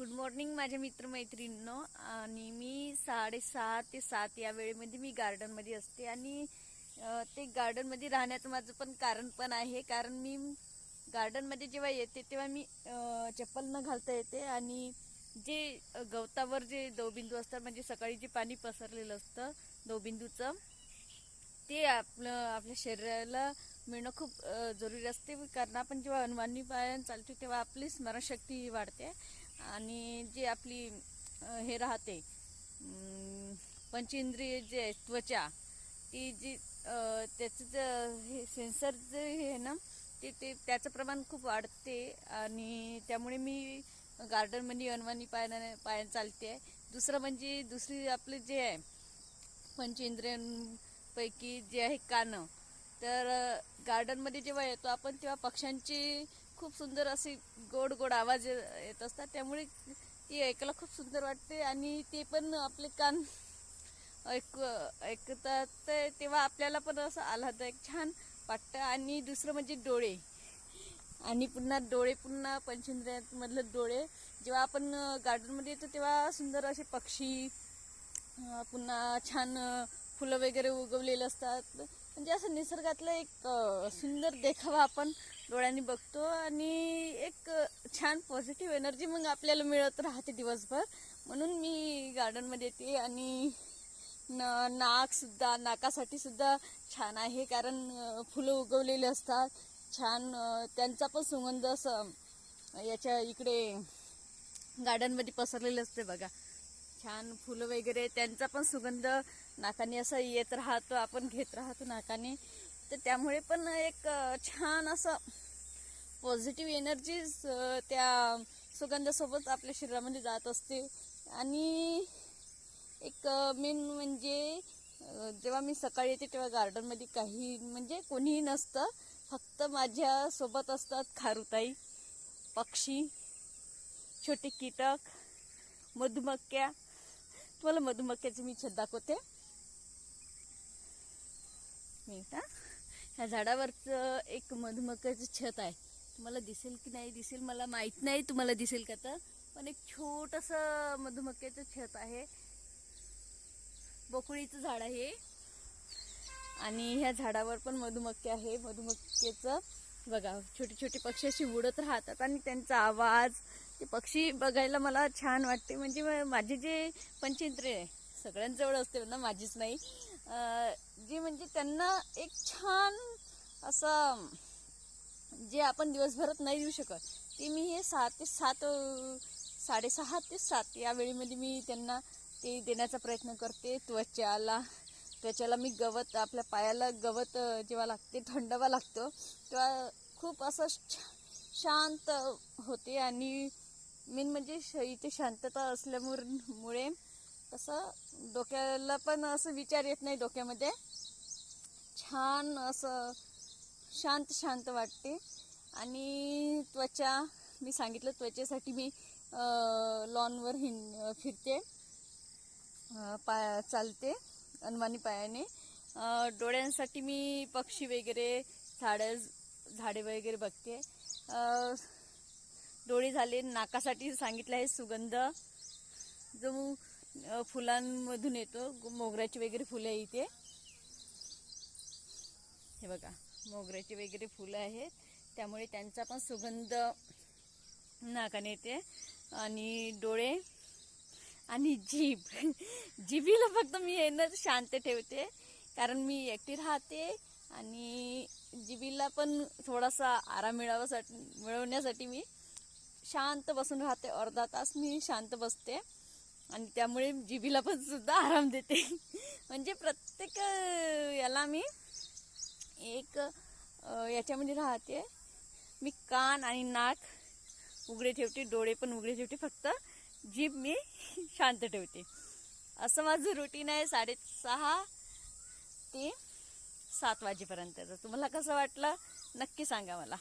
Good morning माझ्या मित्रमैत्रिणींनो. आणि मी 6:30 ते 7 या वेळेमध्ये मी गार्डनमध्ये असते. आणि ते गार्डनमध्ये राहण्याचं माझं पण कारण पण आहे, कारण मी गार्डनमध्ये जेव्हा येते तेव्हा मी चप्पल न घालता येते. आणि जे गवतावर जे दवबिंदू असतात, म्हणजे सकाळी जे पाणी पसरलेलं असतं दवबिंदूचं, ते आपल्या शरीराला मिळणं खूप जरुरी असते. कारण आपण जेव्हा अनवाणी पायाने चालतो तेव्हा आपली स्मरणशक्ती वाढते. आणि जे आपली हे राहते पंचेंद्रिय जे आहे, त्वचा, ती जी त्याचं हे सेन्सर जे आहे ना, ते त्याचं प्रमाण खूप वाढते. आणि त्यामुळे मी गार्डनमध्ये अनवाणी पायाने चालते. दुसरं म्हणजे दुसरी आपले जे आहे पंचेंद्रियांपैकी जे आहे कानं. तर गार्डनमध्ये जेव्हा येतो आपण तेव्हा पक्ष्यांची खूप सुंदर अशी गोड गोड आवाज येत असतात, त्यामुळे ती ऐकायला खूप सुंदर वाटते. आणि ते पण आपले कान ऐकतात, तेव्हा आपल्याला पण असं आल्हाददायक छान वाटतं. आणि दुसरं म्हणजे डोळे. आणि पुन्हा पंचेंद्रियांमधले डोळे. जेव्हा आपण गार्डनमध्ये येतो तेव्हा सुंदर असे पक्षी, पुन्हा छान फुलं वगैरे उगवलेले असतात. म्हणजे असं निसर्गातलं एक सुंदर देखावा आपण डोळ्यांनी बघतो. आणि एक छान पॉझिटिव्ह एनर्जी मग आपल्याला मिळत राहते दिवसभर. म्हणून मी गार्डनमध्ये येते. आणि नाकासाठी सुद्धा छान आहे, कारण फुलं उगवलेले असतात छान. त्यांचा पण सुगंध असं याच्या इकडे गार्डनमध्ये पसरलेलं असते बघा. छान फुलं वगैरे, त्यांचा पण सुगंध नाकाने असं येत राहतो, आपण घेत राहतो नाकाने. तर त्यामुळे पण एक छान असं पॉझिटिव्ह एनर्जी त्या सुगंधासोबत आपल्या शरीरामध्ये जात असते. आणि एक मेन म्हणजे जेव्हा मी सकाळी येते तेव्हा गार्डनमध्ये काही म्हणजे कोणीही नसतं, फक्त माझ्या सोबत असतात खारुताई, पक्षी, छोटे कीटक, मधुमक्ख्या. तुम्हाला मधुमक्ख्याचं मी छत दाखवते. ह्या झाडावरचं एक मधुमक्ख्याचं छत आहे. तुम्हाला दिसेल की नाही दिसेल मला माहीत नाही, तुम्हाला दिसेल का तर, पण एक छोटंसं मधुमक्ख्याचं छत आहे. बोकळीचं झाड आहे. आणि ह्या झाडावर पण मधुमक्खी आहे. मधुमक्खीचं बघा, छोटे छोटे पक्षी अशी उडत राहतात आणि त्यांचा आवाज, ते पक्षी बघायला मला छान वाटते. म्हणजे माझे जे पंचेंद्रिय आहे सगळ्यांजवळ असते ना, माझीच नाही, जे म्हणजे त्यांना एक छान असं जे आपण दिवसभरात नाही देऊ शकत, ते मी हे 6:30 ते 7 या वेळेमध्ये मी त्यांना ते देण्याचा प्रयत्न करते. त्वचाला मी गवत, आपल्या पायाला गवत जेव्हा लागते, थंडावा लागतो, तेव्हा खूप असं शांत होते. आणि मेन म्हणजे इथे शांतता असल्यामुळे कसं डोक्याला पण असं विचार येत नाही, डोक्यामध्ये छान असं शांत वाटते. आणि मी सांगितलं, त्वचेसाठी मी लॉनवर फिरते, चालते अनवाणी पायाने. डोळ्यांसाठी मी पक्षी वगैरे, झाडे वगैरे बघते. डोळे झाले. नाकासाठी सांगितलं आहे सुगंध, जो फुलांमधून येतो. मोगऱ्याची वगैरे फुलं आहे इथे, हे बघा, मोगऱ्याची वगैरे फुलं आहेत, त्यामुळे त्यांचा पण सुगंध नाकाने येते. आणि डोळे आणि जिभीला फक्त मी शांत ठेवते, कारण मी एकटी राहते. आणि जिभीला पण थोडासा आराम मिळवण्यासाठी मी शांत बसून राहते. अर्धा तास मी शांत बसते आणि त्यामुळे जिभीला पण सुद्धा आराम देते. म्हणजे प्रत्येक याला मी एक याच्यामध्ये राहते. मी कान आणि नाक उघडे ठेवते, डोळे पण उघडे ठेवते, फक्त जीभ मी शांत ठेवते. असं माझं रुटीन आहे 6:30 ते 7 वाजेपर्यंतचं. तुम्हाला कसं वाटलं नक्की सांगा मला.